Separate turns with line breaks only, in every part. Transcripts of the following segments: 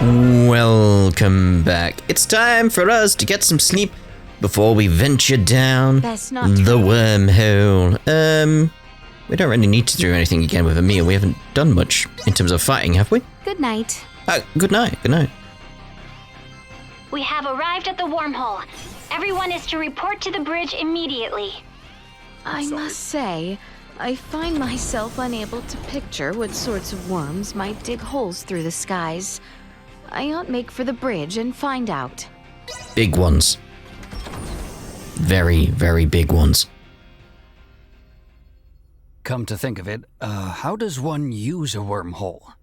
Welcome back. It's time for us to get some sleep before we venture down the wormhole. We don't really need to do anything again with Emil. We haven't done much in terms of fighting, have we?
Good night.
Good night. Good night.
We have arrived at the wormhole. Everyone is to report to the bridge immediately.
I must say, I find myself unable to picture what sorts of worms might dig holes through the skies. I ought make for the bridge and find out.
Big ones. Very, very big ones.
Come to think of it, how does one use a wormhole?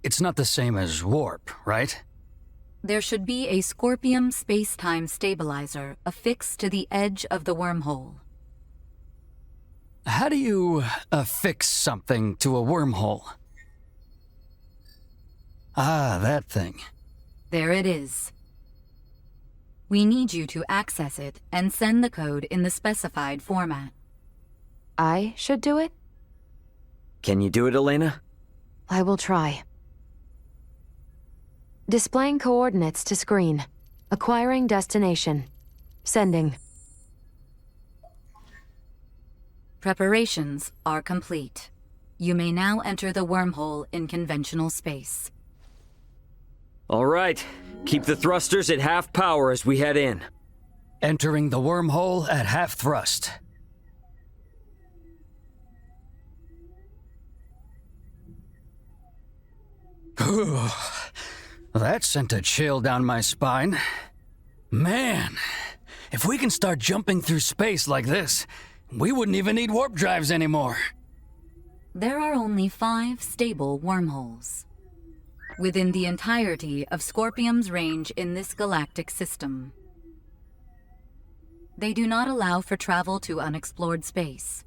It's not the same as warp, right?
There should be a Scorpium space-time stabilizer affixed to the edge of the wormhole.
How do you affix something to a wormhole? Ah, that thing.
There it is. We need you to access it and send the code in the specified format.
I should do it?
Can you do it, Elena?
I will try. Displaying coordinates to screen. Acquiring destination. Sending.
Preparations are complete. You may now enter the wormhole in conventional space.
All right. Keep the thrusters at half power as we head in.
Entering the wormhole at half thrust. That sent a chill down my spine. Man, if we can start jumping through space like this, we wouldn't even need warp drives anymore.
There are only 5 stable wormholes within the entirety of Scorpium's range in this galactic system. They do not allow for travel to unexplored space.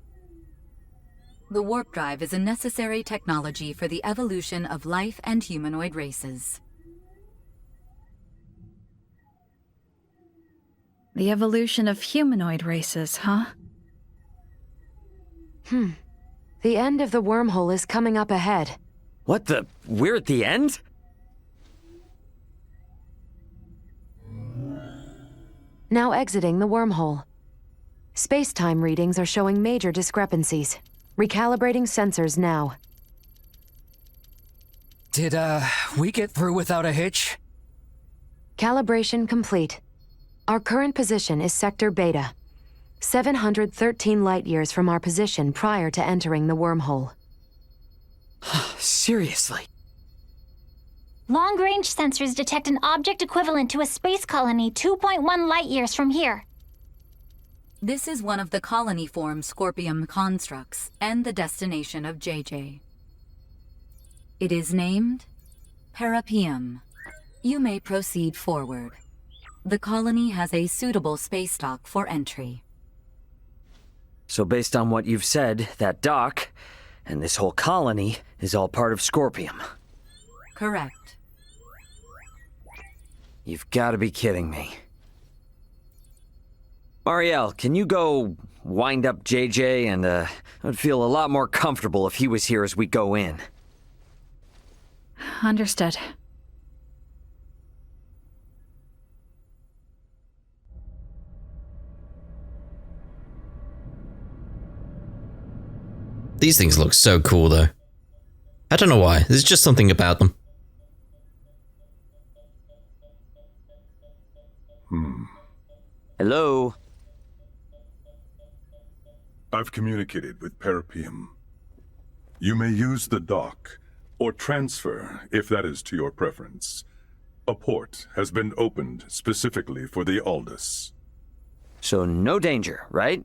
The warp drive is a necessary technology for the evolution of life and humanoid races.
The evolution of humanoid races, huh?
The end of the wormhole is coming up ahead.
What the? We're at the end?
Now exiting the wormhole. Space-time readings are showing major discrepancies. Recalibrating sensors now.
Did, we get through without a hitch?
Calibration complete. Our current position is Sector Beta. 713 light-years from our position prior to entering the wormhole.
Seriously?
Long-range sensors detect an object equivalent to a space colony 2.1 light-years from here.
This is one of the colony-form Scorpium constructs and the destination of JJ. It is named Parapium. You may proceed forward. The colony has a suitable space dock for entry.
So based on what you've said, that dock and this whole colony is all part of Scorpium.
Correct.
You've got to be kidding me. Marielle, can you go wind up JJ and, I'd feel a lot more comfortable if he was here as we go in.
Understood.
These things look so cool, though. I don't know why. There's just something about them.
Hello?
I've communicated with Parapium. You may use the dock, or transfer, if that is to your preference. A port has been opened specifically for the Aldous.
So no danger, right?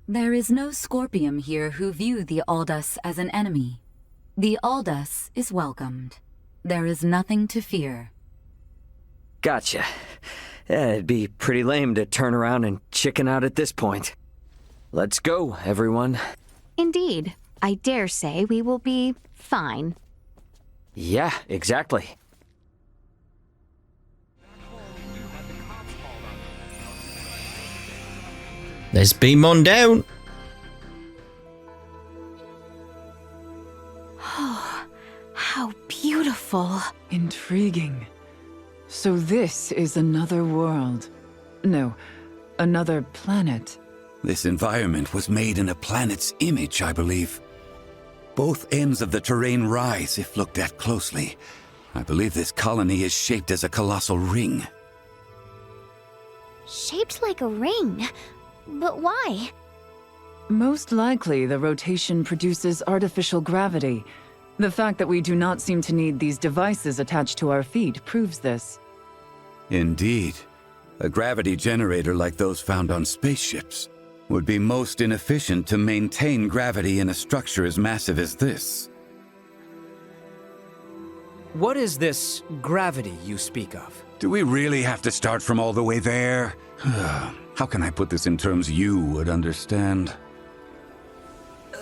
There is no Scorpium here who view the Aldous as an enemy. The Aldous is welcomed. There is nothing to fear.
Gotcha. Yeah, it'd be pretty lame to turn around and chicken out at this point. Let's go, everyone.
Indeed. I dare say we will be fine.
Yeah, exactly.
Let's beam on down.
How How beautiful.
Intriguing. So this is another world. No, another planet.
This environment was made in a planet's image, I believe. Both ends of the terrain rise if looked at closely. I believe this colony is shaped as a colossal ring.
Shaped like a ring? But why?
Most likely, the rotation produces artificial gravity. The fact that we do not seem to need these devices attached to our feet proves this.
Indeed. A gravity generator like those found on spaceships would be most inefficient to maintain gravity in a structure as massive as this.
What is this gravity you speak of?
Do we really have to start from all the way there? How can I put this in terms you would understand?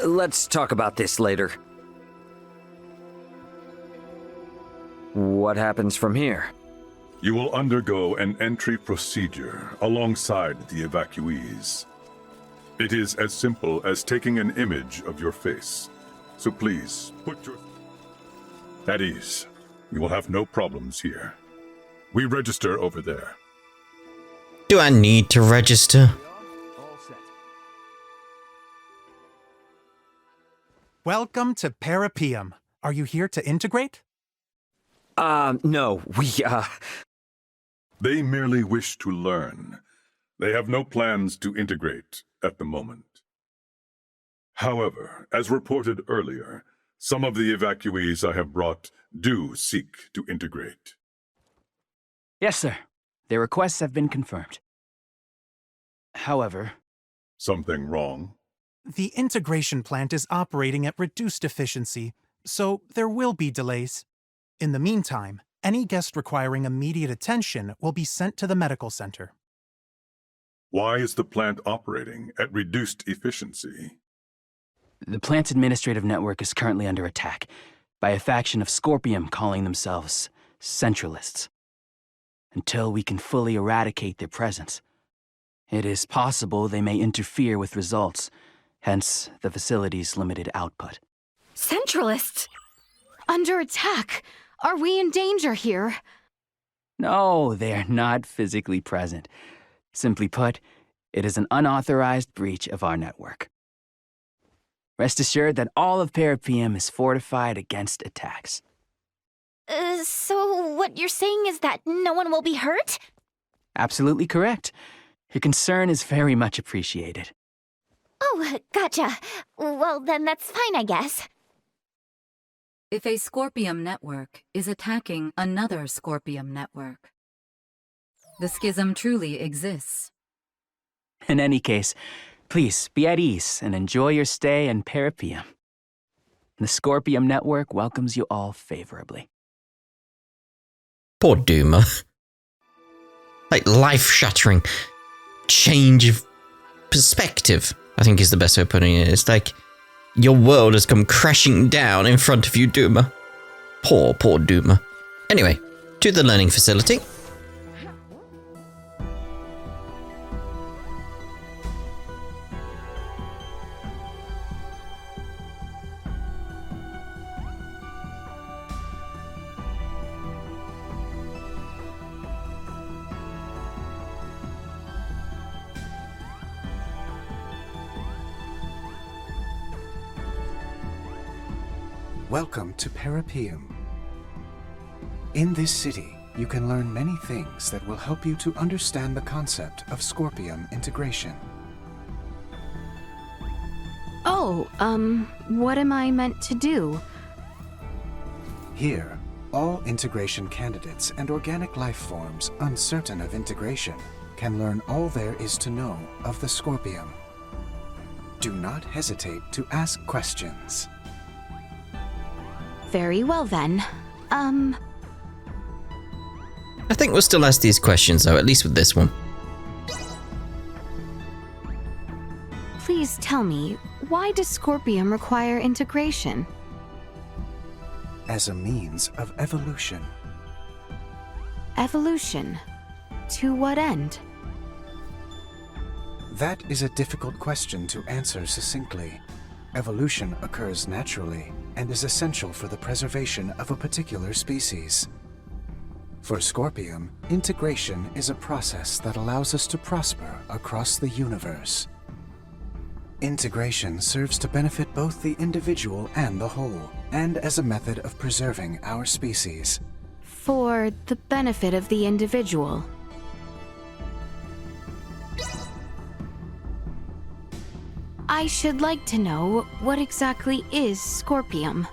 Let's talk about this later. What happens from here?
You will undergo an entry procedure alongside the evacuees. It is as simple as taking an image of your face. So please, put your... At ease. You will have no problems here. We register over there.
Do I need to register?
Welcome to Parapium. Are you here to integrate?
No,
They merely wish to learn. They have no plans to integrate at the moment. However, as reported earlier, some of the evacuees I have brought do seek to integrate.
Yes, sir. Their requests have been confirmed. However...
Something wrong?
The integration plant is operating at reduced efficiency, so there will be delays. In the meantime, any guest requiring immediate attention will be sent to the medical center.
Why is the plant operating at reduced efficiency?
The plant's administrative network is currently under attack by a faction of Scorpium calling themselves Centralists. Until we can fully eradicate their presence, it is possible they may interfere with results, hence the facility's limited output.
Centralists? Under attack? Are we in danger here?
No, they are not physically present. Simply put, it is an unauthorized breach of our network. Rest assured that all of Parapium is fortified against attacks.
So what you're saying is that no one will be hurt?
Absolutely correct. Your concern is very much appreciated.
Oh, gotcha. Well, then that's fine, I guess.
If a Scorpium network is attacking another Scorpium network, the schism truly exists.
In any case, please be at ease and enjoy your stay in Parapium. The Scorpium network welcomes you all favorably.
Poor Doomer. Like, life-shattering change of perspective, I think is the best way of putting it. It's like your world has come crashing down in front of you, Doomer. Poor Doomer. Anyway, to the learning facility.
Welcome to Parapium. In this city, you can learn many things that will help you to understand the concept of Scorpium integration.
Oh, what am I meant to do?
Here, all integration candidates and organic life forms uncertain of integration can learn all there is to know of the Scorpium. Do not hesitate to ask questions.
Very well then.
I think we'll still ask these questions though, at least with this one.
Please tell me, why does Scorpium require integration?
As a means of evolution.
Evolution? To what end?
That is a difficult question to answer succinctly. Evolution occurs naturally, and is essential for the preservation of a particular species. For Scorpium, integration is a process that allows us to prosper across the universe. Integration serves to benefit both the individual and the whole, and as a method of preserving our species.
For the benefit of the individual. I should like to know what exactly is Scorpium.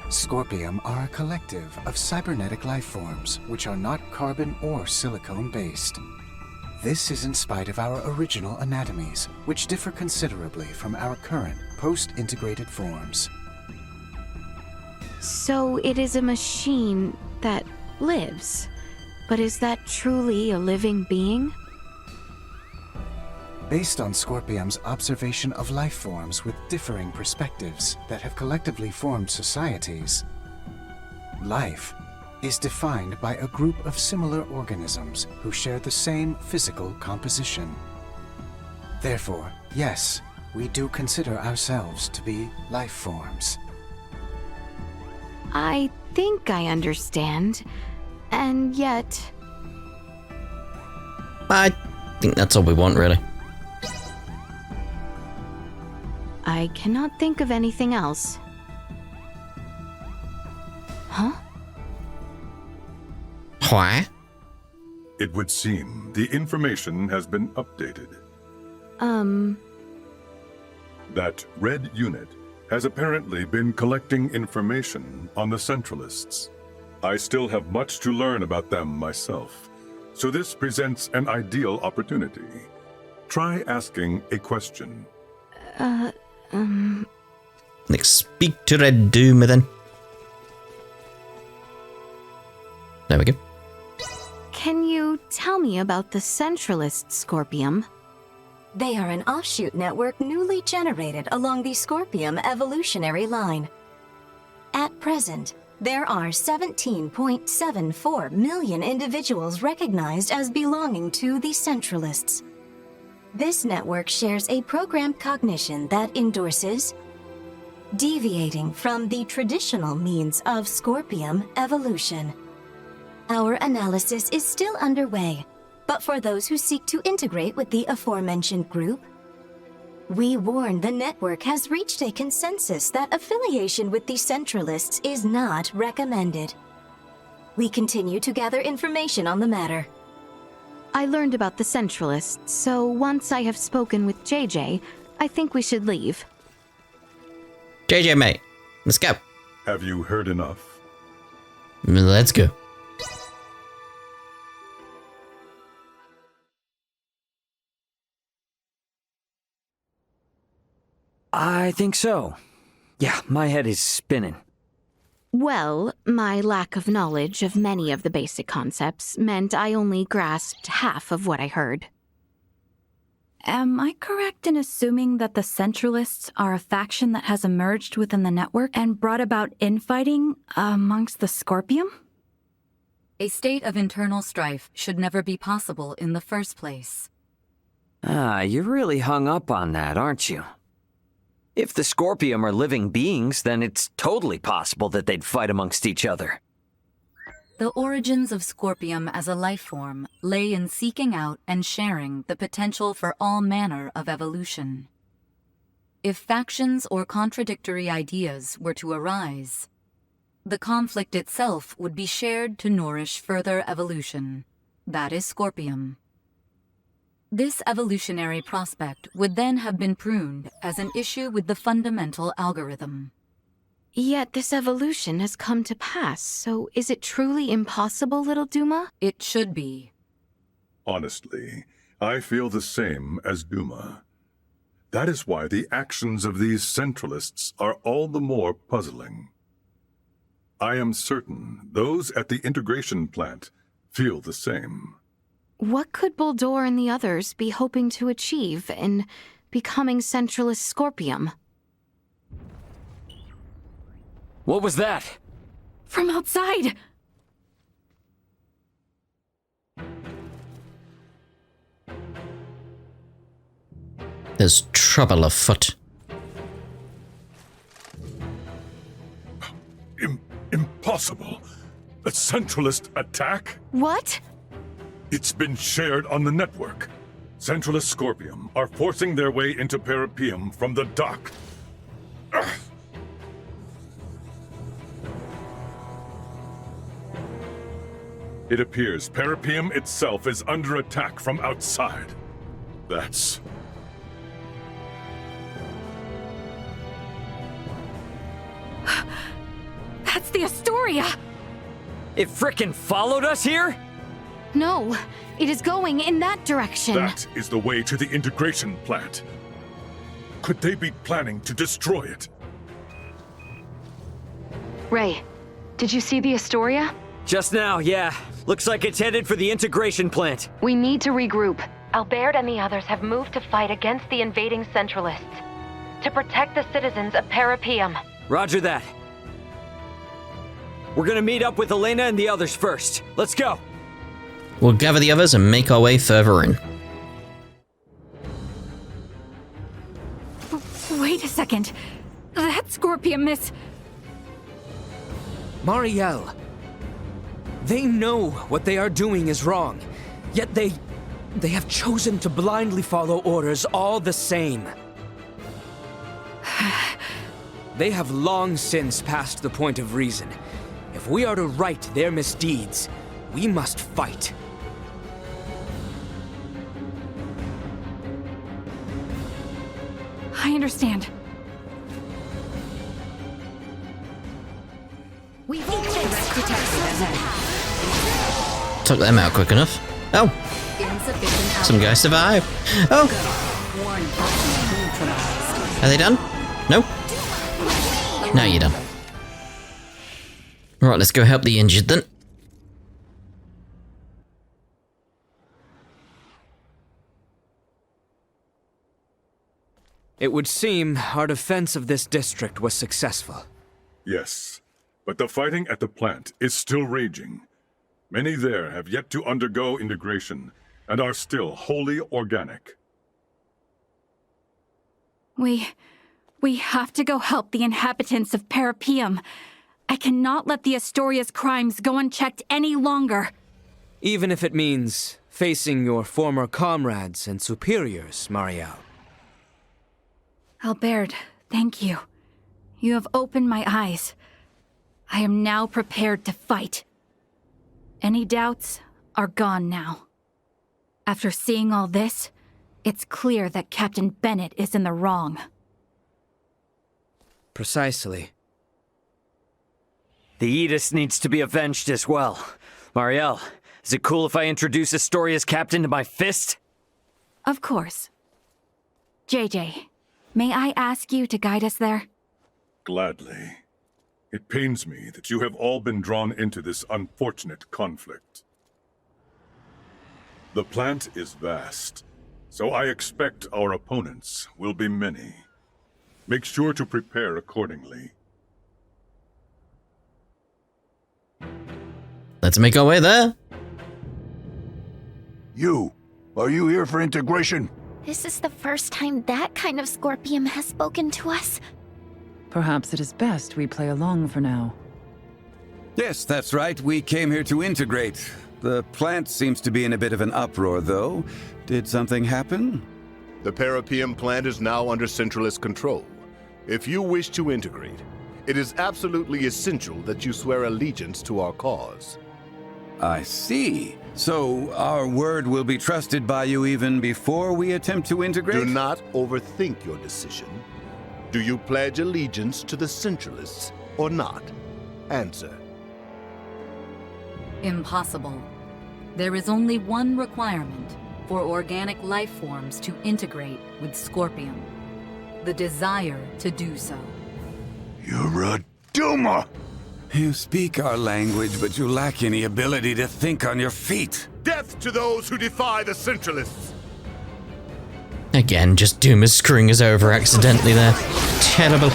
Scorpium are a collective of cybernetic life forms which are not carbon or silicone-based. This is in spite of our original anatomies, which differ considerably from our current post-integrated forms.
So it is a machine that lives. But is that truly a living being?
Based on Scorpium's observation of life forms with differing perspectives that have collectively formed societies, life is defined by a group of similar organisms who share the same physical composition. Therefore, yes, we do consider ourselves to be life forms.
I think I understand, and yet...
I think that's all we want, really.
I cannot think of anything else. Huh?
Why?
It would seem the information has been updated. That red unit has apparently been collecting information on the Centralists. I still have much to learn about them myself, so this presents an ideal opportunity. Try asking a question.
Let's speak to Red Doomer then. There we go.
Can you tell me about the Centralist Scorpium?
They are an offshoot network newly generated along the Scorpium evolutionary line. At present, there are 17.74 million individuals recognized as belonging to the Centralists. This network shares a programmed cognition that endorses deviating from the traditional means of Scorpium evolution. Our analysis is still underway, but for those who seek to integrate with the aforementioned group, we warn the network has reached a consensus that affiliation with the Centralists is not recommended. We continue to gather information on the matter.
I learned about the Centralists, so once I have spoken with JJ, I think we should leave.
JJ, mate, let's go.
Have you heard enough?
Let's go.
I think so. Yeah, my head is spinning.
Well, my lack of knowledge of many of the basic concepts meant I only grasped half of what I heard.
Am I correct in assuming that the Centralists are a faction that has emerged within the network and brought about infighting amongst the Scorpium?
A state of internal strife should never be possible in the first place.
You're really hung up on that, aren't you? If the Scorpium are living beings, then it's totally possible that they'd fight amongst each other.
The origins of Scorpium as a life form lay in seeking out and sharing the potential for all manner of evolution. If factions or contradictory ideas were to arise, the conflict itself would be shared to nourish further evolution. That is Scorpium. This evolutionary prospect would then have been pruned as an issue with the fundamental algorithm.
Yet this evolution has come to pass, so is it truly impossible, little Duma?
It should be.
Honestly, I feel the same as Duma. That is why the actions of these Centralists are all the more puzzling. I am certain those at the integration plant feel the same.
What could Bulldor and the others be hoping to achieve in becoming Centralist Scorpium?
What was that?
From outside!
There's trouble afoot.
Impossible. A Centralist attack?
What?
It's been shared on the network. Centralist Scorpium are forcing their way into Parapium from the dock. Ugh. It appears Parapium itself is under attack from outside. That's...
That's the Astoria!
It frickin' followed us here?
No, it is going in that direction.
That is the way to the integration plant. Could they be planning to destroy it?
Ray, did you see the Astoria?
Just now, yeah. Looks like it's headed for the integration plant.
We need to regroup. Albert and the others have moved to fight against the invading Centralists. To protect the citizens of Parapium.
Roger that. We're gonna meet up with Elena and the others first. Let's go.
We'll gather the others and make our way further in.
Wait a second. That Scorpium is...
Marielle. They know what they are doing is wrong, yet they have chosen to blindly follow orders all the same. They have long since passed the point of reason. If we are to right their misdeeds, we must fight.
I understand.
We've almost detected them.
Took them out quick enough. Oh! Some guys survived. Oh! Are they done? No? Now you're done. Alright, let's go help the injured then.
It would seem our defense of this district was successful.
Yes, but the fighting at the plant is still raging. Many there have yet to undergo integration and are still wholly organic.
We have to go help the inhabitants of Parapium. I cannot let the Astoria's crimes go unchecked any longer.
Even if it means facing your former comrades and superiors, Marielle.
Albert, thank you. You have opened my eyes. I am now prepared to fight. Any doubts are gone now. After seeing all this, it's clear that Captain Bennett is in the wrong.
Precisely.
The Aegis needs to be avenged as well. Marielle, is it cool if I introduce Astoria's captain to my fist?
Of course. JJ, may I ask you to guide us there?
Gladly. It pains me that you have all been drawn into this unfortunate conflict. The plant is vast, so I expect our opponents will be many. Make sure to prepare accordingly.
Let's make our way there.
Are you here for integration?
This is the first time that kind of Scorpium has spoken to us.
Perhaps it is best we play along for now.
Yes, that's right. We came here to integrate. The plant seems to be in a bit of an uproar, though. Did something happen?
The Parapium plant is now under Centralist control. If you wish to integrate, it is absolutely essential that you swear allegiance to our cause.
I see. So our word will be trusted by you even before we attempt to integrate?
Do not overthink your decision. Do you pledge allegiance to the Centralists or not? Answer.
Impossible. There is only one requirement for organic life forms to integrate with Scorpium. The desire to do so.
You're a Duma!
You speak our language, but you lack any ability to think on your feet.
Death to those who defy the Centralists!
Again, just Duma screwing us over accidentally there. Terrible.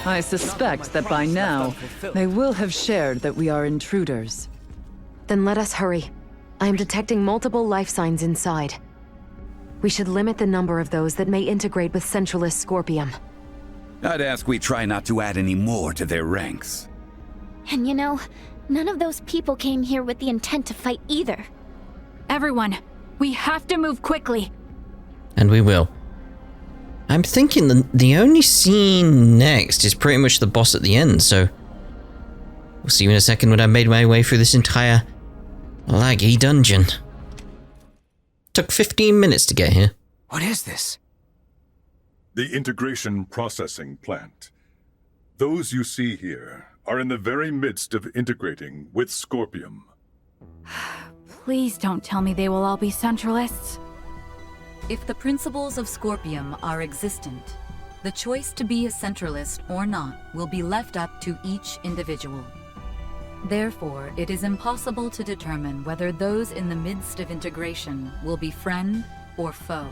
I suspect that by now, they will have shared that we are intruders.
Then let us hurry. I am detecting multiple life signs inside. We should limit the number of those that may integrate with Centralist Scorpium.
I'd ask we try not to add any more to their ranks.
And you know, none of those people came here with the intent to fight either.
Everyone, we have to move quickly.
And we will. I'm thinking the only scene next is pretty much the boss at the end, so we'll see you in a second when I've made my way through this entire laggy dungeon. Took 15 minutes to get here.
What is this?
The integration processing plant. Those you see here are in the very midst of integrating with Scorpium.
Please don't tell me they will all be Centralists.
If the principles of Scorpium are existent, the choice to be a Centralist or not will be left up to each individual. Therefore, it is impossible to determine whether those in the midst of integration will be friend or foe.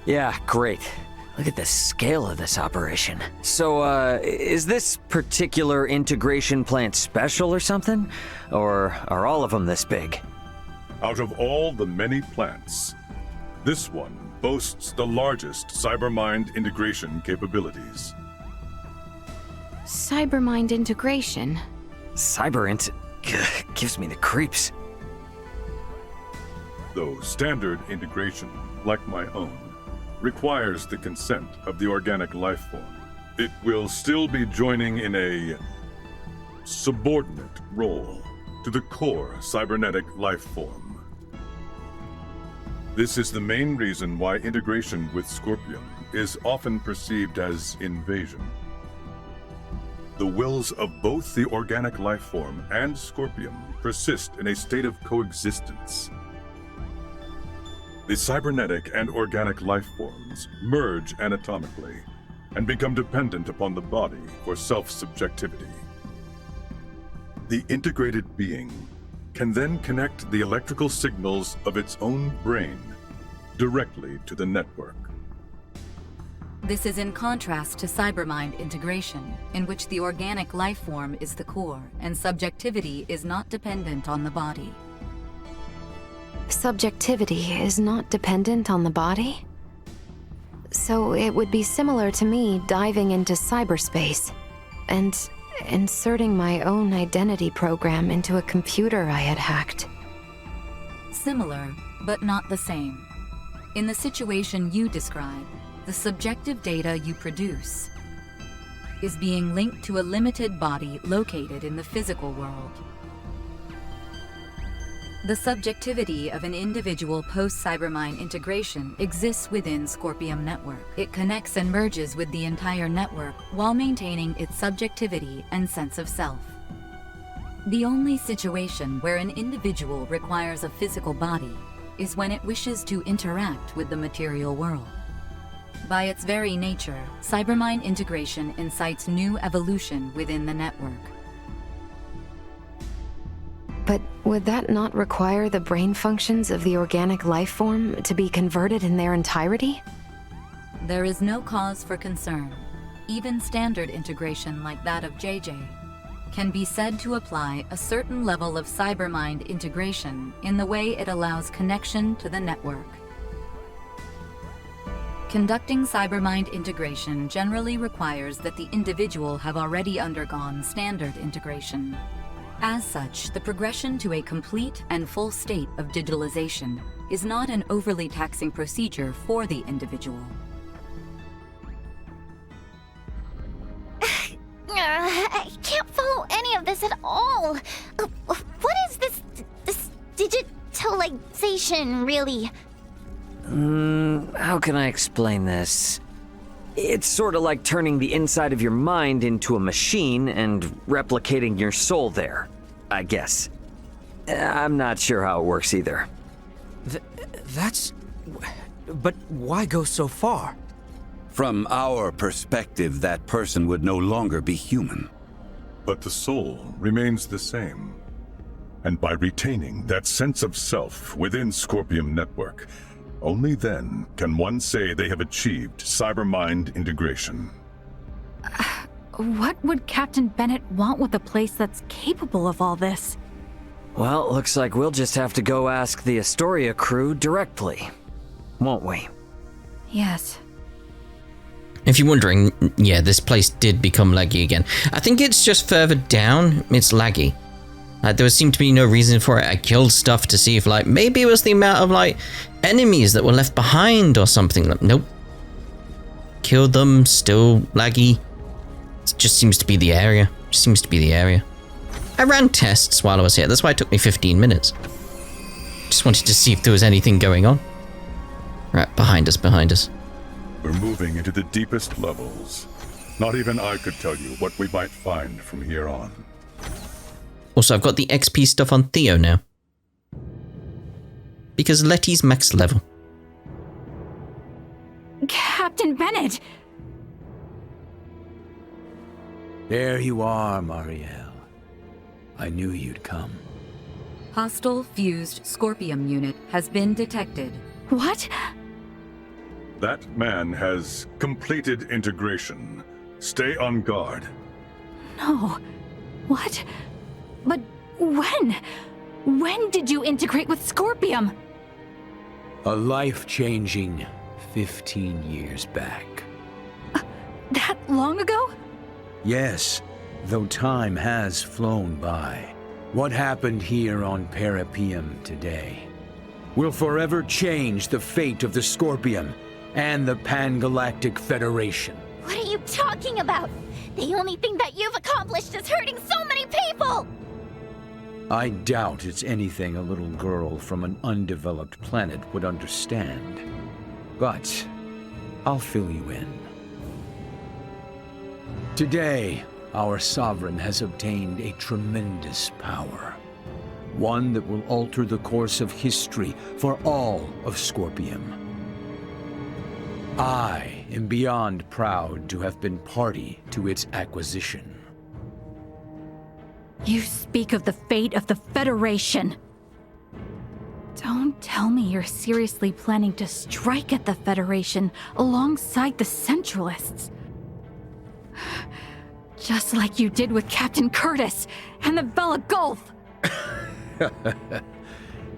Yeah, great. Look at the scale of this operation. So, is this particular integration plant special or something? Or are all of them this big?
Out of all the many plants, this one boasts the largest cybermind integration capabilities.
Cybermind integration?
Gives me the creeps.
Though standard integration, like my own, requires the consent of the organic life form, it will still be joining in a subordinate role to the core cybernetic life form. This is the main reason why integration with Scorpium is often perceived as invasion. The wills of both the organic life form and Scorpium persist in a state of coexistence. The cybernetic and organic life forms merge anatomically and become dependent upon the body for self-subjectivity. The integrated being can then connect the electrical signals of its own brain directly to the network.
This is in contrast to cybermind integration, in which the organic life form is the core and subjectivity is not dependent on the body.
Subjectivity is not dependent on the body? So it would be similar to me diving into cyberspace and inserting my own identity program into a computer I had hacked.
Similar, but not the same. In the situation you describe, the subjective data you produce is being linked to a limited body located in the physical world. The subjectivity of an individual post-cybermind integration exists within Scorpium Network. It connects and merges with the entire network while maintaining its subjectivity and sense of self. The only situation where an individual requires a physical body is when it wishes to interact with the material world. By its very nature, cybermind integration incites new evolution within the network.
But would that not require the brain functions of the organic life form to be converted in their entirety?
There is no cause for concern. Even standard integration like that of JJ can be said to apply a certain level of cybermind integration in the way it allows connection to the network. Conducting cybermind integration generally requires that the individual have already undergone standard integration. As such, the progression to a complete and full state of digitalization is not an overly taxing procedure for the individual.
I can't follow any of this at all. What is this digitalization, really?
How can I explain this? It's sort of like turning the inside of your mind into a machine and replicating your soul there, I guess. I'm not sure how it works either.
But why go so far?
From our perspective, that person would no longer be human.
But the soul remains the same. And by retaining that sense of self within Scorpium Network, only then can one say they have achieved cybermind integration.
What would Captain Bennett want with a place that's capable of all this?
Well, looks like we'll just have to go ask the Astoria crew directly, won't we?
Yes.
If you're wondering, yeah, this place did become laggy again. I think it's just further down, it's laggy. There seemed to be no reason for it. I killed stuff to see if, like, maybe it was the amount of, like, enemies that were left behind or something. Nope. Killed them, still laggy. It just seems to be the area. Just seems to be the area. I ran tests while I was here. That's why it took me 15 minutes. Just wanted to see if there was anything going on. Right, behind us, behind us.
We're moving into the deepest levels. Not even I could tell you what we might find from here on.
Also, I've got the XP stuff on Theo now. Because Letty's max level.
Captain Bennett!
There you are, Marielle. I knew you'd come.
Hostile fused Scorpium unit has been detected.
What?
That man has completed integration. Stay on guard.
No. What? But when? When did you integrate with Scorpium?
A life-changing 15 years back.
That long ago?
Yes, though time has flown by. What happened here on Parapium today will forever change the fate of the Scorpium and the Pangalactic Federation.
What are you talking about? The only thing that you've accomplished is hurting so many people!
I doubt it's anything a little girl from an undeveloped planet would understand. But I'll fill you in. Today, our sovereign has obtained a tremendous power. One that will alter the course of history for all of Scorpium. I am beyond proud to have been party to its acquisition.
You speak of the fate of the Federation. Don't tell me you're seriously planning to strike at the Federation alongside the Centralists. Just like you did with Captain Curtis and the Bella Gulf.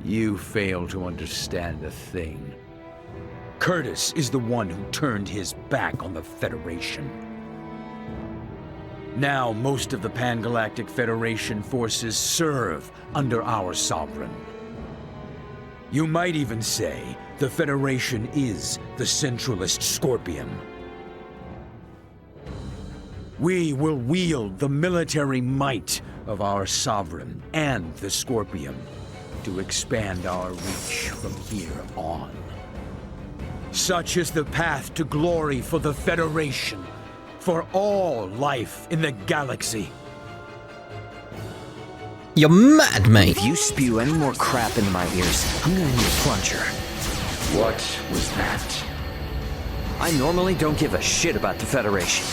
You fail to understand a thing. Curtis is the one who turned his back on the Federation. Now, most of the Pangalactic Federation forces serve under our sovereign. You might even say the Federation is the Centralist Scorpium. We will wield the military might of our sovereign and the Scorpium to expand our reach from here on. Such is the path to glory for the Federation, for all life in the galaxy.
You're mad, mate.
If you spew any more crap into my ears, I'm gonna need a plunger.
What was that?
I normally don't give a shit about the Federation.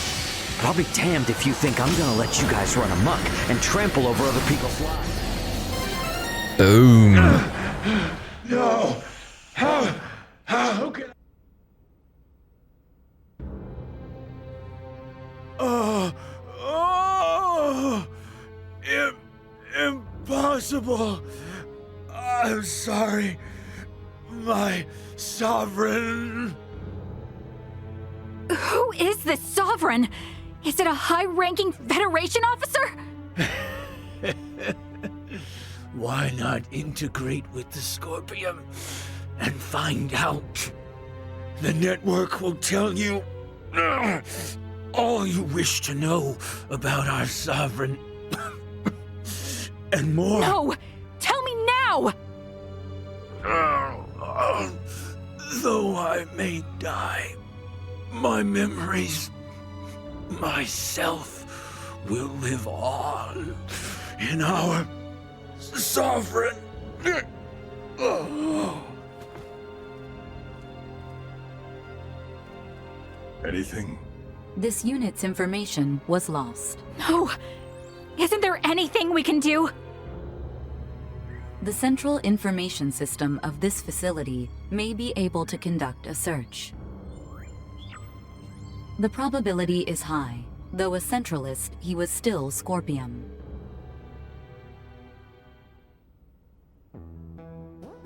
But I'll be damned if you think I'm gonna let you guys run amok and trample over other people's lives.
Boom.
No! How can Impossible! I'm sorry, my sovereign.
Who is this sovereign? Is it a high-ranking Federation officer?
Why not integrate with the Scorpium and find out? The network will tell you all you wish to know about our sovereign and more.
No! Tell me now!
Though I may die, my memories, myself, will live on in our sovereign.
Anything?
This unit's information was lost.
No! Isn't there anything we can do?
The central information system of this facility may be able to conduct a search. The probability is high. Though a centralist, he was still Scorpium.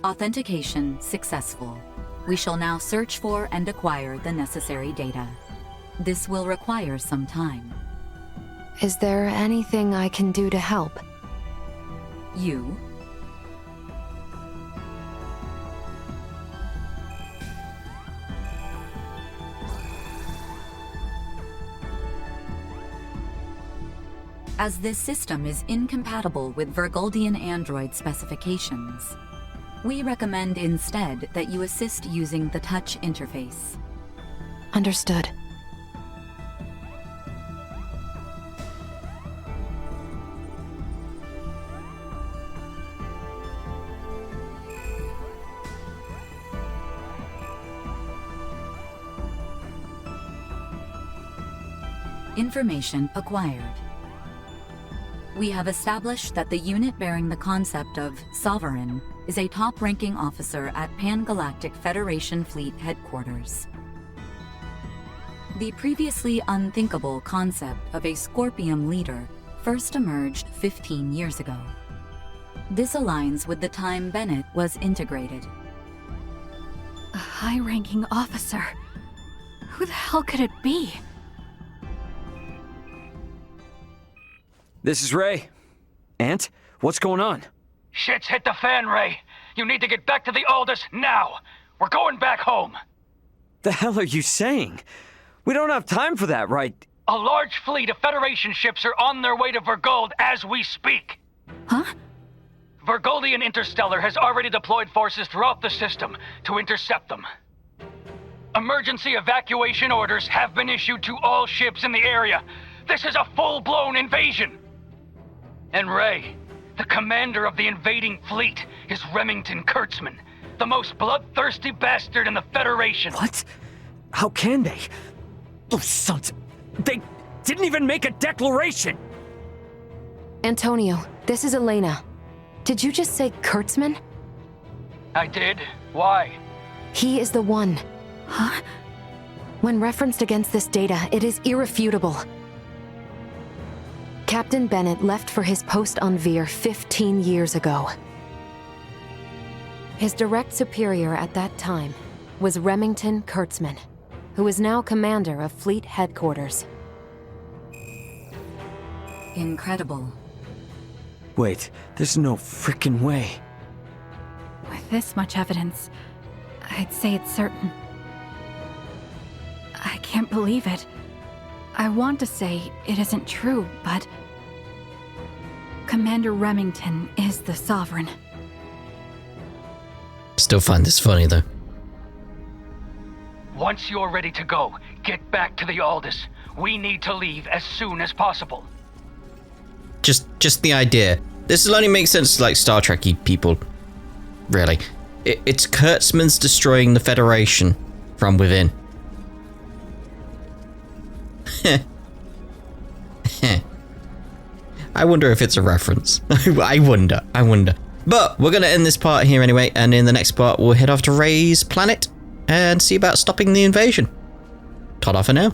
Authentication successful. We shall now search for and acquire the necessary data. this will require some time.
Is there anything I can do to help?
You? As this system is incompatible with Virgoldian android specifications, we recommend instead that you assist using the touch interface.
Understood.
Information acquired. We have established that the unit bearing the concept of Sovereign is a top-ranking officer at Pangalactic Federation Fleet Headquarters. The previously unthinkable concept of a Scorpium leader first emerged 15 years ago. This aligns with the time Bennett was integrated.
A high-ranking officer? Who the hell could it be?
This is Ray. Ant, what's going on?
Shit's hit the fan, Ray. You need to get back to the Aldous now. We're going back home.
The hell are you saying? We don't have time for that, right?
A large fleet of Federation ships are on their way to Virgold as we speak.
Huh?
Virgoldian Interstellar has already deployed forces throughout the system to intercept them. Emergency evacuation orders have been issued to all ships in the area. This is a full-blown invasion. And Ray, the commander of the invading fleet, is Remington Kurtzman, the most bloodthirsty bastard in the Federation.
What? How can they? Those sons... They didn't even make a declaration!
Antonio, this is Elena. Did you just say Kurtzman?
I did. Why?
He is the one.
Huh?
When referenced against this data, it is irrefutable. Captain Bennett left for his post on Veer 15 years ago. His direct superior at that time was Remington Kurtzman, who is now commander of Fleet Headquarters.
Incredible.
Wait, there's no frickin' way.
With this much evidence, I'd say it's certain. I can't believe it. I want to say it isn't true, but... Commander Remington is the Sovereign.
Still find this funny, though.
Once you're ready to go, get back to the Aldous. We need to leave as soon as possible.
Just the idea. This will only make sense to, like, Star Trek-y people. Really. It's Kurtzman's destroying the Federation from within. I wonder if it's a reference. I wonder. But we're going to end this part here anyway, and in the next part we'll head off to Ray's planet and see about stopping the invasion. Ta-da for now.